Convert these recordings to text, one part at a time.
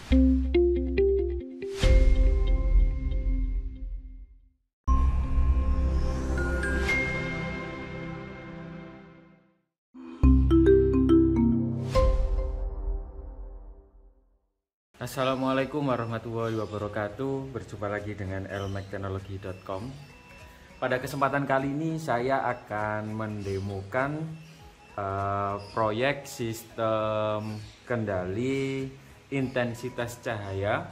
Assalamualaikum warahmatullahi wabarakatuh. Berjumpa lagi dengan elmactechnology.com. Pada kesempatan kali ini saya akan mendemokan proyek sistem kendali intensitas cahaya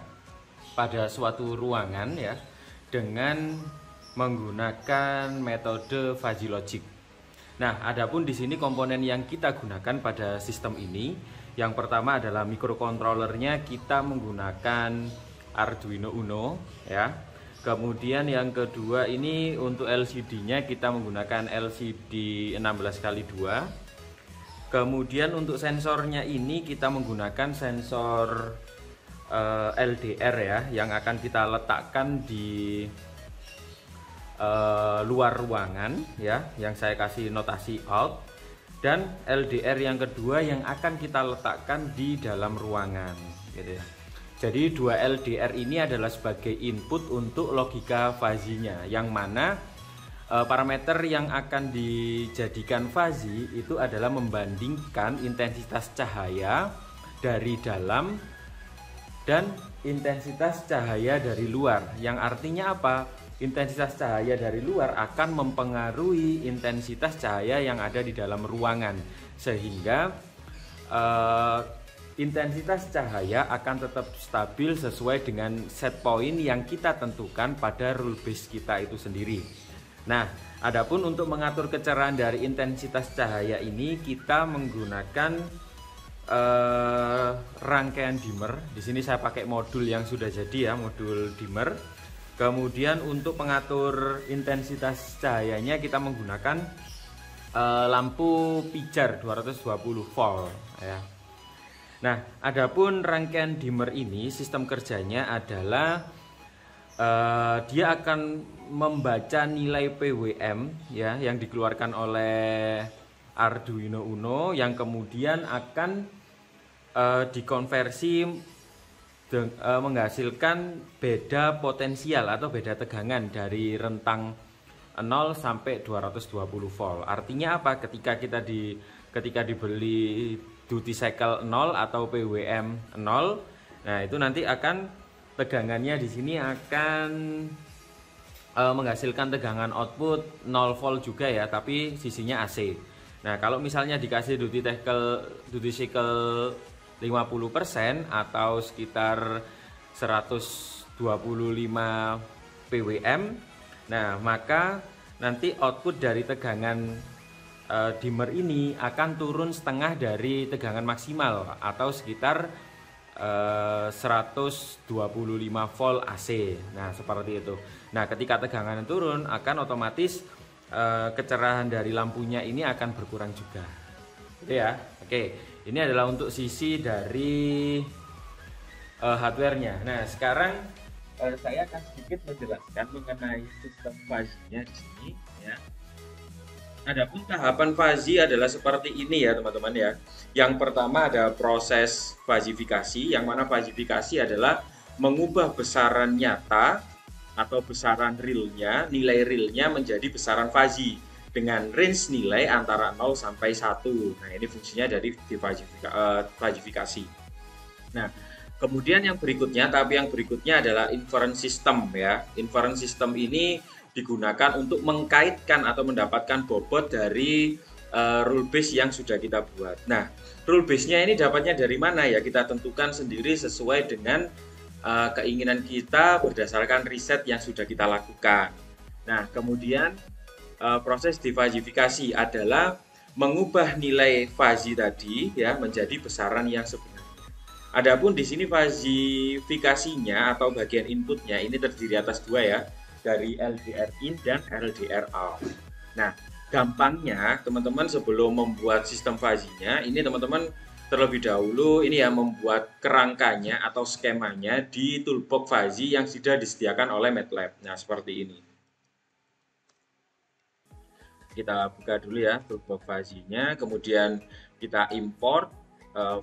pada suatu ruangan ya, dengan menggunakan metode fuzzy logic. Nah, adapun di sini komponen yang kita gunakan pada sistem ini, yang pertama adalah microcontrollernya kita menggunakan Arduino Uno ya. Kemudian yang kedua ini untuk LCD-nya kita menggunakan LCD 16x2. Kemudian untuk sensornya ini kita menggunakan sensor LDR ya, yang akan kita letakkan di luar ruangan ya, yang saya kasih notasi out. Dan LDR yang kedua yang akan kita letakkan di dalam ruangan gitu ya. Jadi dua LDR ini adalah sebagai input untuk logika fuzzy-nya, yang mana parameter yang akan dijadikan fuzzy itu adalah membandingkan intensitas cahaya dari dalam dan intensitas cahaya dari luar. Yang artinya apa? Intensitas cahaya dari luar akan mempengaruhi intensitas cahaya yang ada di dalam ruangan, sehingga intensitas cahaya akan tetap stabil sesuai dengan set point yang kita tentukan pada rule base kita itu sendiri. Nah, adapun untuk mengatur kecerahan dari intensitas cahaya ini kita menggunakan rangkaian dimmer. Di sini saya pakai modul yang sudah jadi ya, modul dimmer. Kemudian untuk pengatur intensitas cahayanya kita menggunakan lampu pijar 220 volt ya. Nah, adapun rangkaian dimmer ini sistem kerjanya adalah dia akan membaca nilai PWM ya yang dikeluarkan oleh Arduino Uno, yang kemudian akan dikonversi menghasilkan beda potensial atau beda tegangan dari rentang 0 sampai 220 volt. Artinya apa? Ketika dibeli duty cycle 0 atau PWM 0, nah itu nanti akan tegangannya di sini akan menghasilkan tegangan output 0 volt juga ya, tapi sisinya AC. Nah, kalau misalnya dikasih duty cycle 50% atau sekitar 125 PWM, nah maka nanti output dari tegangan dimmer ini akan turun setengah dari tegangan maksimal atau sekitar 125 volt AC. Nah, seperti itu. Nah, ketika tegangan turun akan otomatis kecerahan dari lampunya ini akan berkurang juga. Gitu ya. Oke. Ini adalah untuk sisi dari hardware-nya. Nah, sekarang saya akan sedikit menjelaskan mengenai sistem fuzzy-nya di sini ya. Adapun tahapan fuzzy adalah seperti ini ya, teman-teman ya. Yang pertama ada proses fuzzifikasi, yang mana fuzzifikasi adalah mengubah besaran nyata atau besaran realnya, nilai realnya menjadi besaran fuzzy dengan range nilai antara 0 sampai 1. Nah, ini fungsinya dari fuzzifikasi. Nah, kemudian yang berikutnya adalah inference system ya. Inference system ini digunakan untuk mengkaitkan atau mendapatkan bobot dari rule base yang sudah kita buat. Nah, rule base-nya ini dapatnya dari mana ya? Kita tentukan sendiri sesuai dengan keinginan kita berdasarkan riset yang sudah kita lakukan. Nah, kemudian proses defuzzifikasi adalah mengubah nilai fuzzy tadi ya menjadi besaran yang sebenarnya. Adapun di sini fuzzifikasinya atau bagian inputnya ini terdiri atas dua ya, dari LDR in dan LDR out. Nah, gampangnya teman-teman sebelum membuat sistem fuzzy-nya ini teman-teman terlebih dahulu ini ya membuat kerangkanya atau skemanya di toolbox fuzzy yang sudah disediakan oleh MATLAB. Nah, seperti ini. Kita buka dulu ya toolbox fuzzy-nya, kemudian kita import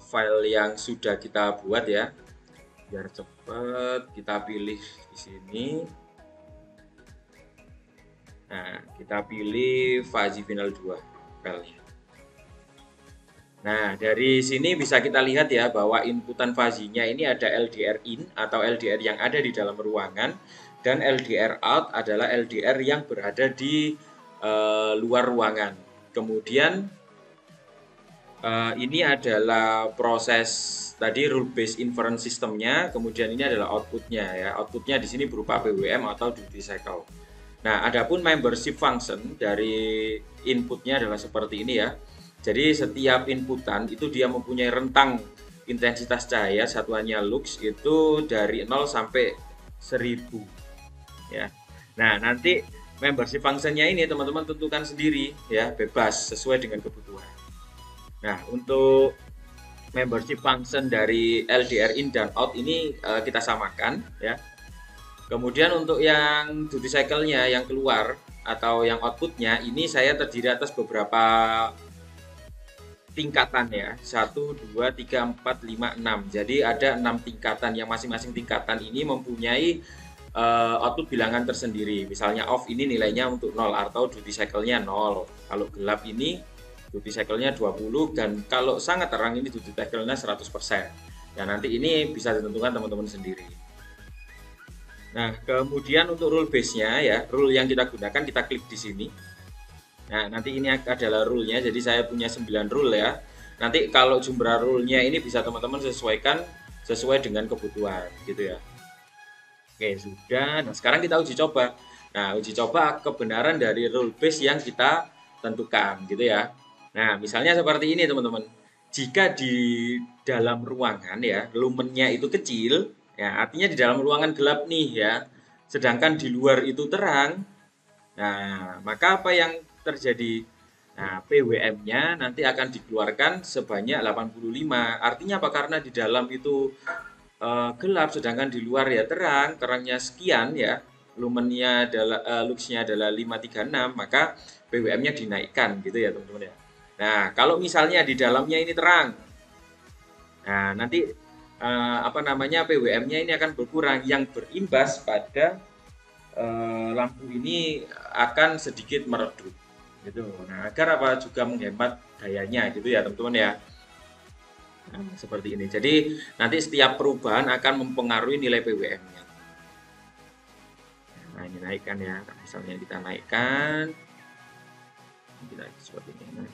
file yang sudah kita buat ya. Biar cepat kita pilih di sini. Nah, kita pilih fuzzy final 2 filenya. Nah, dari sini bisa kita lihat ya bahwa inputan fuzzy-nya ini ada LDR in atau LDR yang ada di dalam ruangan, dan LDR out adalah LDR yang berada di luar ruangan. Kemudian ini adalah proses tadi rule based inference systemnya, kemudian ini adalah outputnya ya. Outputnya di sini berupa PWM atau duty cycle. Nah, adapun membership function dari inputnya adalah seperti ini ya. Jadi setiap inputan itu dia mempunyai rentang intensitas cahaya satuannya lux itu dari 0 sampai 1000 ya. Nah, nanti membership functionnya ini teman-teman tentukan sendiri ya, bebas sesuai dengan kebutuhan. Nah, untuk membership function dari LDR in dan out ini kita samakan ya. Kemudian untuk yang duty cycle-nya yang keluar atau yang outputnya ini saya terdiri atas beberapa tingkatan ya, 1, 2, 3, 4, 5, 6. Jadi ada 6 tingkatan yang masing-masing tingkatan ini mempunyai output bilangan tersendiri. Misalnya off ini nilainya untuk 0 atau duty cycle-nya 0. Kalau gelap ini duty cycle-nya 20 dan kalau sangat terang ini duty cycle-nya 100%. Ya nanti ini bisa ditentukan teman-teman sendiri. Nah, kemudian untuk rule base-nya ya, rule yang kita gunakan kita klik di sini. Nah, nanti ini adalah rule-nya, jadi saya punya 9 rule ya. Nanti kalau jumlah rule-nya ini bisa teman-teman sesuaikan sesuai dengan kebutuhan gitu ya. Oke, sudah. Nah, sekarang kita uji coba. Nah, uji coba kebenaran dari rule base yang kita tentukan gitu ya. Nah, misalnya seperti ini teman-teman. Jika di dalam ruangan ya, lumennya itu kecil, ya artinya di dalam ruangan gelap nih ya. Sedangkan di luar itu terang. Nah, maka apa yang terjadi? Nah, PWM-nya nanti akan dikeluarkan sebanyak 85. Artinya apa? Karena di dalam itu gelap, sedangkan di luar ya terang, terangnya sekian ya, lumennya adalah luxnya adalah 536, maka PWM-nya dinaikkan gitu ya teman-teman ya. Nah, kalau misalnya di dalamnya ini terang, nah nanti PWM-nya ini akan berkurang yang berimbas pada lampu ini akan sedikit meredup gitu. Nah, agar apa juga menghemat dayanya gitu ya teman-teman ya. Nah, seperti ini. Jadi nanti setiap perubahan akan mempengaruhi nilai PWM-nya. Nah, ini naikkan ya. Misalnya kita naikkan, kita seperti ini.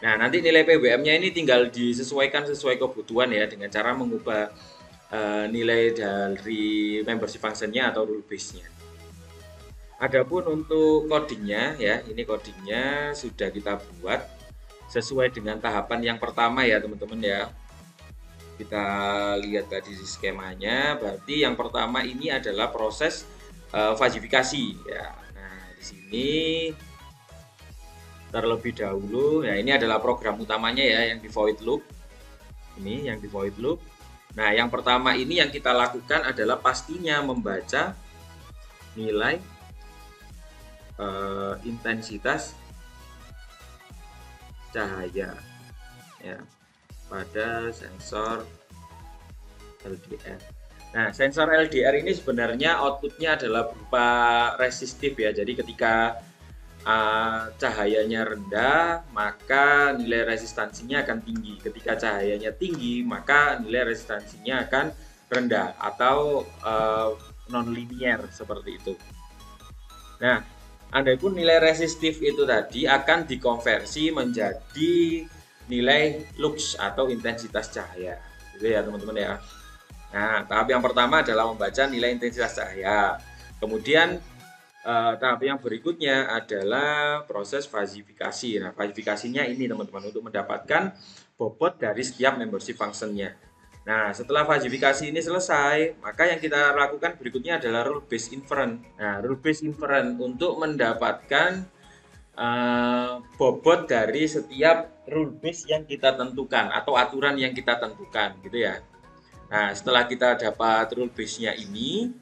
Nah, nanti nilai PWM-nya ini tinggal disesuaikan sesuai kebutuhan ya dengan cara mengubah nilai dari membership function-nya atau rule base-nya. Adapun untuk codingnya ya, ini codingnya sudah kita buat sesuai dengan tahapan yang pertama ya teman-teman ya. Kita lihat tadi di skemanya, berarti yang pertama ini adalah proses fazifikasi ya. Nah, di sini terlebih dahulu ya, ini adalah program utamanya ya yang di void loop. Ini yang di void loop. Nah, yang pertama ini yang kita lakukan adalah pastinya membaca nilai intensitas cahaya ya pada sensor LDR. Nah, sensor LDR ini sebenarnya outputnya adalah berupa resistif ya. Jadi ketika cahayanya rendah, maka nilai resistansinya akan tinggi. Ketika cahayanya tinggi, maka nilai resistansinya akan rendah atau non-linear seperti itu. Nah, andapun nilai resistif itu tadi akan dikonversi menjadi nilai lux atau intensitas cahaya. Gitu ya teman-teman ya. Nah, tahap yang pertama adalah membaca nilai intensitas cahaya. Kemudian tahap yang berikutnya adalah proses fazifikasi. Nah, fazifikasinya ini teman-teman untuk mendapatkan bobot dari setiap membership function-nya. Nah, setelah fazifikasi ini selesai, maka yang kita lakukan berikutnya adalah rule based inference. Nah, rule based inference untuk mendapatkan bobot dari setiap rule base yang kita tentukan atau aturan yang kita tentukan gitu ya. Nah, setelah kita dapat rule base-nya ini,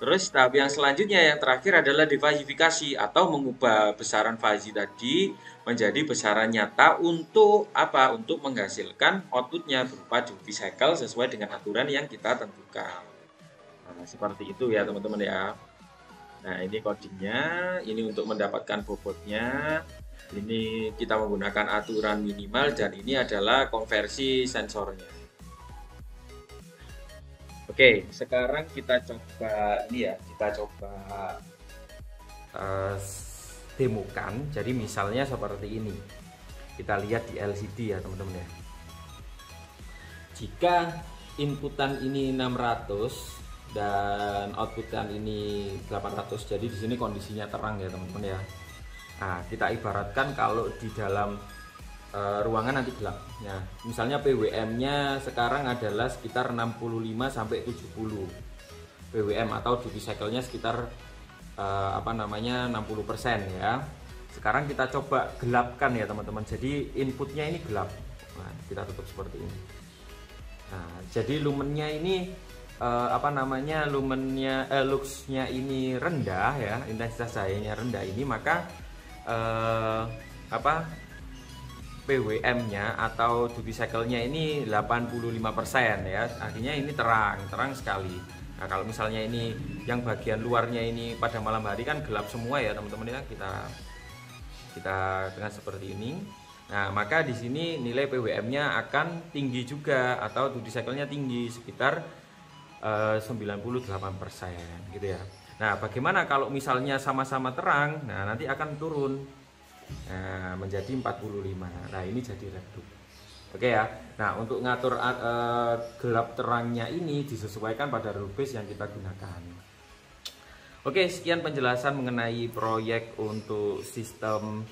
Terus tahap yang selanjutnya yang terakhir adalah defazifikasi atau mengubah besaran fazi tadi menjadi besaran nyata untuk apa? Untuk menghasilkan outputnya berupa duty cycle sesuai dengan aturan yang kita tentukan. Nah, seperti itu ya teman-teman ya. Nah, ini codingnya, ini untuk mendapatkan bobotnya. Ini kita menggunakan aturan minimal dan ini adalah konversi sensornya. Oke, sekarang kita coba ini ya, kita coba demokan. Jadi misalnya seperti ini. Kita lihat di LCD ya teman-teman ya. Jika inputan ini 600 dan outputan ini 800, jadi di sini kondisinya terang ya teman-teman ya. Nah, kita ibaratkan kalau di dalam ruangan nanti gelap. Nah, misalnya PWM-nya sekarang adalah sekitar 65 sampai 70 PWM atau duty cycle-nya sekitar 60% ya. Sekarang kita coba gelapkan ya teman-teman. Jadi inputnya ini gelap. Nah, kita tutup seperti ini. Nah, jadi lumennya ini luxnya ini rendah ya, intensitas cahayanya rendah ini, maka PWM-nya atau duty cycle-nya ini 85% ya. Artinya ini terang sekali. Nah, kalau misalnya ini yang bagian luarnya ini pada malam hari kan gelap semua ya teman-teman ya, kita dengan seperti ini. Nah, maka di sini nilai PWM-nya akan tinggi juga atau duty cycle-nya tinggi sekitar 98% gitu ya. Nah, bagaimana kalau misalnya sama-sama terang? Nah, nanti akan turun. Nah, menjadi 45. Nah, ini jadi redup. Oke ya. Nah, untuk ngatur gelap terangnya ini disesuaikan pada rule base yang kita gunakan. Oke, sekian penjelasan mengenai proyek untuk sistem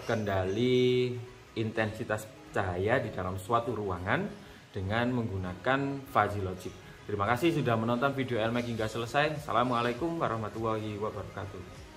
kendali intensitas cahaya di dalam suatu ruangan dengan menggunakan fuzzy logic. Terima kasih sudah menonton video LMAX hingga selesai. Assalamualaikum warahmatullahi wabarakatuh.